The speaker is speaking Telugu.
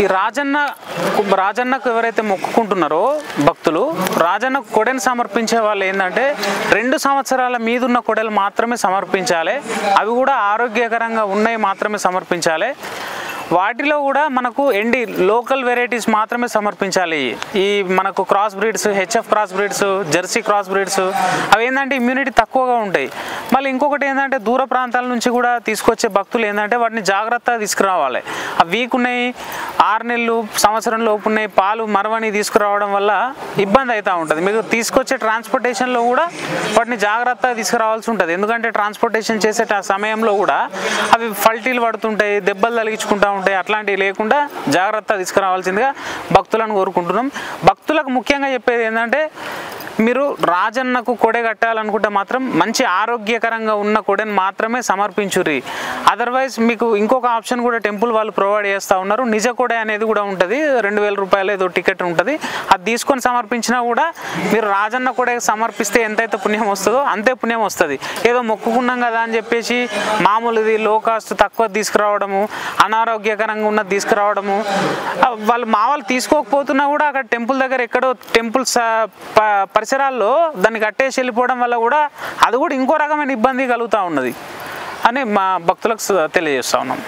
ఈ రాజన్నకు ఎవరైతే మొక్కుకుంటున్నారో భక్తులు, రాజన్నకు కొడెను సమర్పించే వాళ్ళు ఏంటంటే 2 సంవత్సరాల మీదున్న కొడలు మాత్రమే సమర్పించాలి. అవి కూడా ఆరోగ్యకరంగా ఉన్నాయి మాత్రమే సమర్పించాలి. వాటిలో కూడా మనకు లోకల్ వెరైటీస్ మాత్రమే సమర్పించాలి. ఈ మనకు cross breeds, HF cross breeds, Jersey cross breeds అవి ఏంటంటే ఇమ్యూనిటీ తక్కువగా ఉంటాయి. మళ్ళీ ఇంకొకటి ఏంటంటే దూర ప్రాంతాల నుంచి కూడా తీసుకొచ్చే భక్తులు ఏంటంటే వాటిని జాగ్రత్తగా తీసుకురావాలి. అవి వీక్ ఉన్నాయి, 6 నెలలు సంవత్సరం లోపు ఉన్నాయి, పాలు మరవని తీసుకురావడం వల్ల ఇబ్బంది అవుతూ ఉంటుంది. మీకు తీసుకొచ్చే ట్రాన్స్పోర్టేషన్లో కూడా వాటిని జాగ్రత్తగా తీసుకురావాల్సి ఉంటుంది. ఎందుకంటే ట్రాన్స్పోర్టేషన్ చేసే సమయంలో కూడా అవి ఫల్టీలు పడుతుంటాయి, దెబ్బలు తగిలించుకుంటూ ఉంటాయి. అట్లాంటివి లేకుండా జాగ్రత్త తీసుకురావాల్సిందిగా భక్తులను కోరుకుంటున్నాం. భక్తులకు ముఖ్యంగా చెప్పేది ఏంటంటే మీరు రాజన్నకు కొడె కట్టాలనుకుంటే మాత్రం మంచి ఆరోగ్యకరంగా ఉన్న కొడెను మాత్రమే సమర్పించుర్రి. అదర్వైజ్ మీకు ఇంకొక ఆప్షన్ కూడా టెంపుల్ వాళ్ళు ప్రొవైడ్ చేస్తూ ఉన్నారు. నిజ కొడె అనేది కూడా ఉంటుంది, 2000 రూపాయలు ఏదో టికెట్ ఉంటుంది. అది తీసుకొని సమర్పించినా కూడా మీరు రాజన్న కొడె సమర్పిస్తే ఎంతైతే పుణ్యం వస్తుందో అంతే పుణ్యం వస్తుంది. ఏదో మొక్కుకున్నాం కదా అని చెప్పేసి మామూలుది లో కాస్ట్ తక్కువ తీసుకురావడము, అనారోగ్యకరంగా ఉన్నది తీసుకురావడము, వాళ్ళు తీసుకోకపోతున్నా కూడా అక్కడ టెంపుల్ దగ్గర ఎక్కడో టెంపుల్ పరిసరాల్లో దాన్ని కట్టేసి వెళ్ళిపోవడం వల్ల కూడా అది కూడా ఇంకో రకమైన ఇబ్బంది కలుగుతూ ఉన్నది అని మా భక్తులకు తెలియజేస్తా ఉన్నాం.